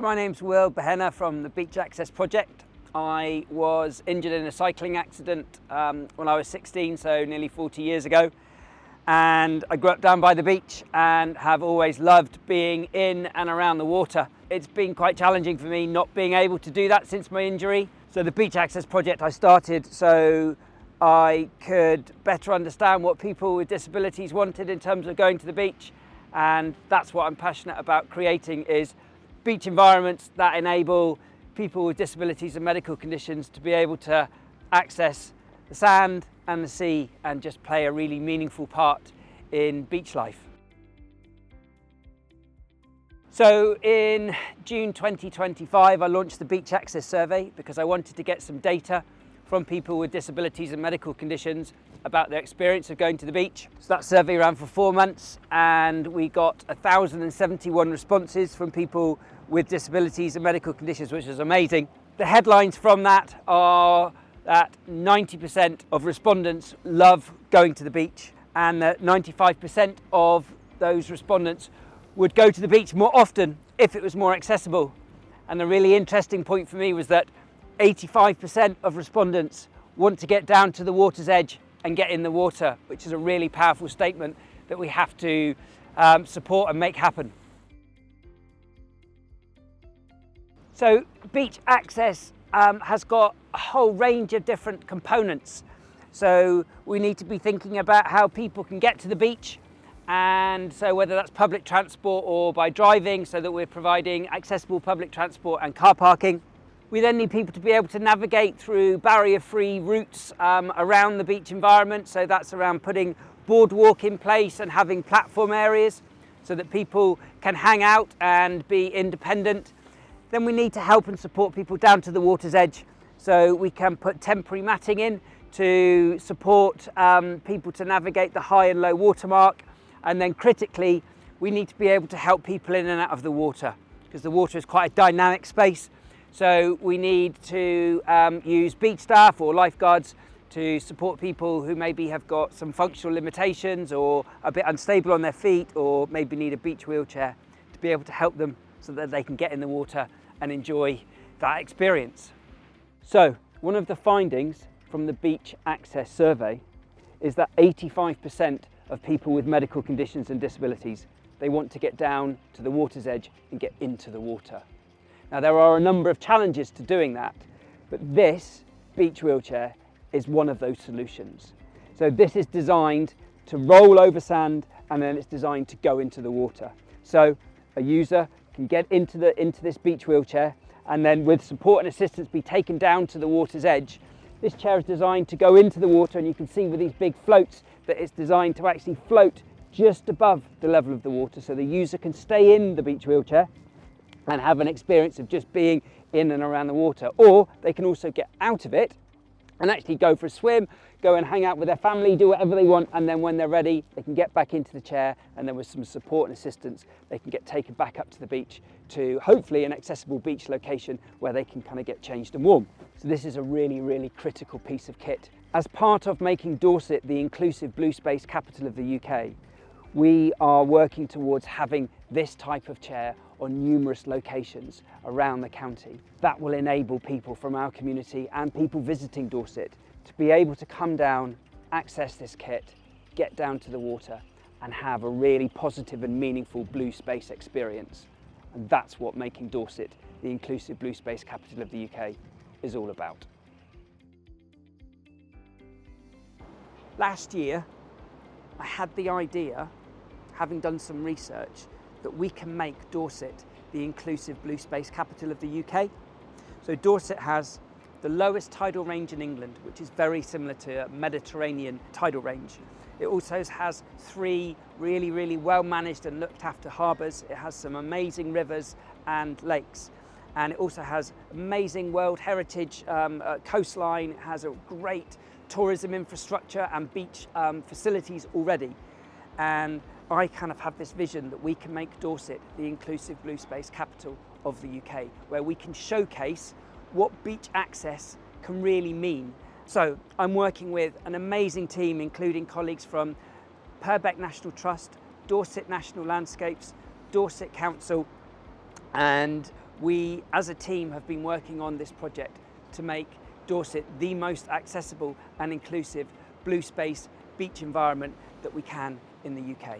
my name's Will Behenna from the Beach Access Project. I was injured in a cycling accident when I was 16, so nearly 40 years ago. And I grew up down by the beach and have always loved being in and around the water. It's been quite challenging for me not being able to do that since my injury. So the Beach Access Project I started so I could better understand what people with disabilities wanted in terms of going to the beach. And that's what I'm passionate about creating, is beach environments that enable people with disabilities and medical conditions to be able to access the sand and the sea and just play a really meaningful part in beach life. So in June 2025, I launched the Beach Access Survey because I wanted to get some data from people with disabilities and medical conditions about their experience of going to the beach. So that survey ran for 4 months and we got 1,071 responses from people with disabilities and medical conditions, which is amazing. The headlines from that are that 90% of respondents love going to the beach and that 95% of those respondents would go to the beach more often if it was more accessible. And the really interesting point for me was that 85% of respondents want to get down to the water's edge and get in the water, which is a really powerful statement that we have to support and make happen. So beach access has got a whole range of different components. So we need to be thinking about how people can get to the beach, and so whether that's public transport or by driving, so that we're providing accessible public transport and car parking. We then need people to be able to navigate through barrier-free routes around the beach environment. So that's around putting boardwalk in place and having platform areas so that people can hang out and be independent. Then we need to help and support people down to the water's edge. So we can put temporary matting in to support people to navigate the high and low water mark. And then critically, we need to be able to help people in and out of the water, because the water is quite a dynamic space. So we need to use beach staff or lifeguards to support people who maybe have got some functional limitations or a bit unstable on their feet, or maybe need a beach wheelchair, to be able to help them so that they can get in the water and enjoy that experience. So one of the findings from the Beach Access Survey is that 85% of people with medical conditions and disabilities, they want to get down to the water's edge and get into the water. Now there are a number of challenges to doing that, but this beach wheelchair is one of those solutions. So this is designed to roll over sand, and then it's designed to go into the water. So a user can get into this beach wheelchair and then with support and assistance be taken down to the water's edge. This chair is designed to go into the water, and you can see with these big floats that it's designed to actually float just above the level of the water, so the user can stay in the beach wheelchair and have an experience of just being in and around the water. Or they can also get out of it and actually go for a swim, go and hang out with their family, do whatever they want, and then when they're ready, they can get back into the chair, and then with some support and assistance, they can get taken back up to the beach to hopefully an accessible beach location where they can kind of get changed and warm. So this is a really, really critical piece of kit. As part of making Dorset the inclusive blue space capital of the UK, we are working towards having this type of chair on numerous locations around the county. That will enable people from our community and people visiting Dorset to be able to come down, access this kit, get down to the water and have a really positive and meaningful blue space experience. And that's what making Dorset the inclusive blue space capital of the UK is all about. Last year, I had the idea, having done some research, that we can make Dorset the inclusive blue space capital of the UK. So Dorset has the lowest tidal range in England, which is very similar to a Mediterranean tidal range. It also has 3 really, really well managed and looked after harbours. It has some amazing rivers and lakes. And it also has amazing World Heritage coastline. It has a great tourism infrastructure and beach facilities already. And I kind of have this vision that we can make Dorset the inclusive blue space capital of the UK, where we can showcase what beach access can really mean. So I'm working with an amazing team, including colleagues from Purbeck National Trust, Dorset National Landscapes, Dorset Council, and We, as a team, have been working on this project to make Dorset the most accessible and inclusive blue space beach environment that we can in the UK.